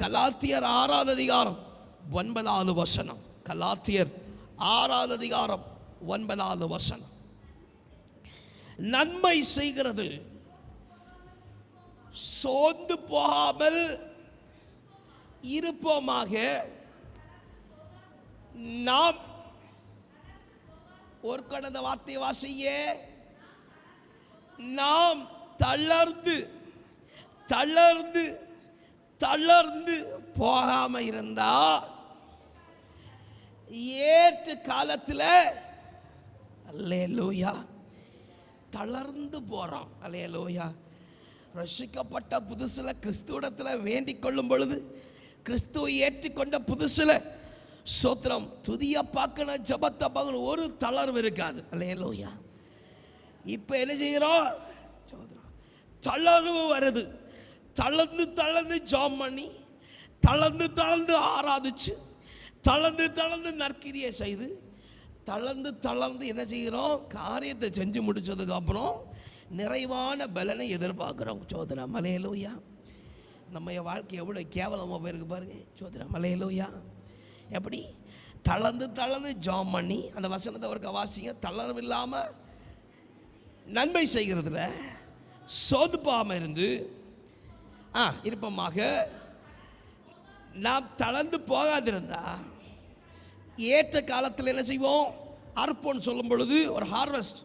கலாத்தியர் 6வது அதிகாரம் 9வது வசனம். கலாத்தியர் 6வது அதிகாரம் 9வது வசனம். நன்மை செய்கிறது சோர்ந்து போகாமல் இருப்போமாக. நாம் ஒரு கடந்த வார்த்தையை வாசிய, நாம் தளர்ந்து தளர்ந்து தளர்ந்து போகாம இருந்தா ஏற்ற காலத்தில் அல்லேலூயா தளர்ந்து போறோம். அல்லேலூயா. ரட்சிக்கப்பட்ட புதுசில் கிறிஸ்துவிடத்தில் வேண்டிக் கொள்ளும் பொழுது, கிறிஸ்துவை ஏற்றுக்கொண்ட புதுசில் சோத்திரம் துதிய பார்க்கணும், ஜபத்தை பார்க்கணும், ஒரு தளர்வு இருக்காது. அல்லேலூயா. இப்போ என்ன செய்கிறோம்? தளர்வு வருது. தளர்ந்து தளர்ந்து ஜாம் பண்ணி, தளர்ந்து தளர்ந்து ஆராதிச்சு, தளர்ந்து தளர்ந்து நற்கிரியை செய்து, தளர்ந்து தளர்ந்து என்ன செய்கிறோம்? காரியத்தை செஞ்சு முடிச்சதுக்கு அப்புறம் நிறைவான பலனை எதிர்பார்க்குறோம். சோதரம் அல்லேலூயா. நம்ம வாழ்க்கை எவ்வளோ கேவலமாக போயிருக்கு பாருங்க. சோதரம் அல்லேலூயா. எப்படி தளர்ந்து தளர்ந்து ஜாம் பண்ணி, அந்த வசனத்தை ஒரு வாசிங்க. தளர்வு இல்லாமல் நன்மை செய்கிறதுல சோதுப்பாமல் இருந்து இருப்பமாக நாம் தளர்ந்து போகாதிருந்தா ஏற்ற காலத்தில் என்ன செய்வோம்? அறுப்போன்னு சொல்லும் பொழுது ஒரு ஹார்வெஸ்ட்,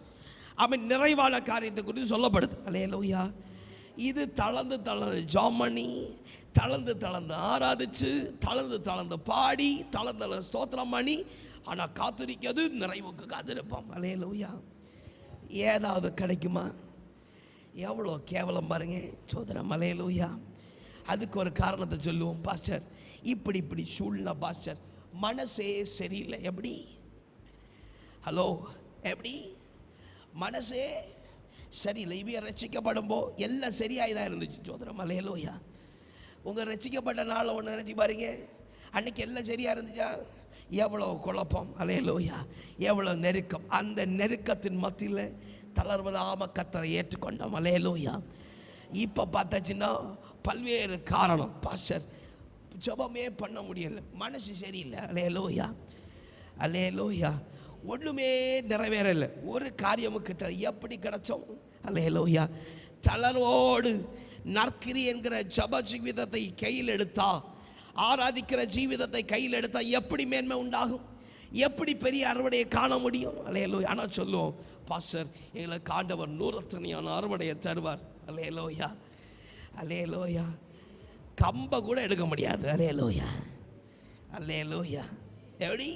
அவன் நிறைவான காரியத்தை குறித்து சொல்லப்படுது. அல்லேலூயா. இது தளர்ந்து தளர்ந்து ஜாம் பண்ணி, தளர்ந்து தளர்ந்து ஆராதிச்சு, தளர்ந்து தளர்ந்து பாடி, தளர்ந்து ஸ்தோத்திரம் பண்ணி, ஆனால் காத்திருக்கிறது நிறைவுக்கு காத்திருப்போம். அல்லேலூயா. ஏதாவது கிடைக்குமா? எவ்வளோ கேவலம் பாருங்க. சோதரம் அல்லேலூயா. அதுக்கு ஒரு காரணத்தை சொல்லுவோம். பாஸ்டர் இப்படி இப்படி சூழ்நிலை பாஸ்டர், மனசே சரியில்லை. எப்படி? ஹலோ, எப்படி? மனசே சரியில்லை. இவைய ரசிக்கப்படும் போ எல்லாம் சரியாயிதான் இருந்துச்சு. சோதரம் அல்லேலூயா. உங்கள் ரசிக்கப்பட்ட நாள் ஒன்று நினச்சி பாருங்க, அன்னைக்கு எல்லாம் சரியாக இருந்துச்சா? எவ்வளோ குழப்பம். அல்லேலூயா. எவ்வளோ நெருக்கம். அந்த நெருக்கத்தின் மத்தியில் தளர்வில்லாமல் கர்த்தரை ஏற்றுக்கொண்டோம். அல்லேலூயா. இப்போ பார்த்தாச்சுன்னா பல்வேறு காரணம். பாஸ்டர் ஜபமே பண்ண முடியல, மனசு சரியில்லை. அல்லேலூயா. அல்லேலூயா. ஒன்றுமே நிறைவேறலை, ஒரு காரியமும் கிட்ட. எப்படி கிடைச்சோம்? அல்லேலூயா. தளர்வோடு நற்கிரி என்கிற ஜப ஜீவிதத்தை கையில் எடுத்தா, ஆராதிக்கிற ஜீவிதத்தை கையில் எடுத்தா எப்படி மேன்மை உண்டாகும்? எப்படி பெரிய அறுவடையை காண முடியும்? அல்லேலூயா. ஆனால் சொல்லுவோம், பாஸ்டர் எங்களுக்கு ஆண்டவர் 100 அறுவடையை தருவார். அல்லேலூயா. அல்லேலூயா. கம்பை கூட எடுக்க முடியாது. அல்லேலூயா. அல்லேலூயா. எப்படி?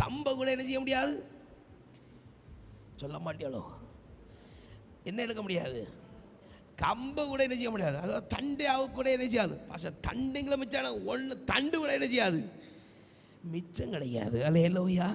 கம்பை கூட என்ன செய்ய முடியாது? சொல்ல மாட்டியாலோ? என்ன எடுக்க முடியாது? கம்பை கூட என்ன செய்ய முடியாது. அதாவது தண்டையாக கூட என்ன செய்யாது. பாஸ்டர் தண்டுங்களை மிச்சான ஒன்று தண்டு கூட என்ன செய்யாது, மிச்சம் கிடையாது. அல்லேலூயா.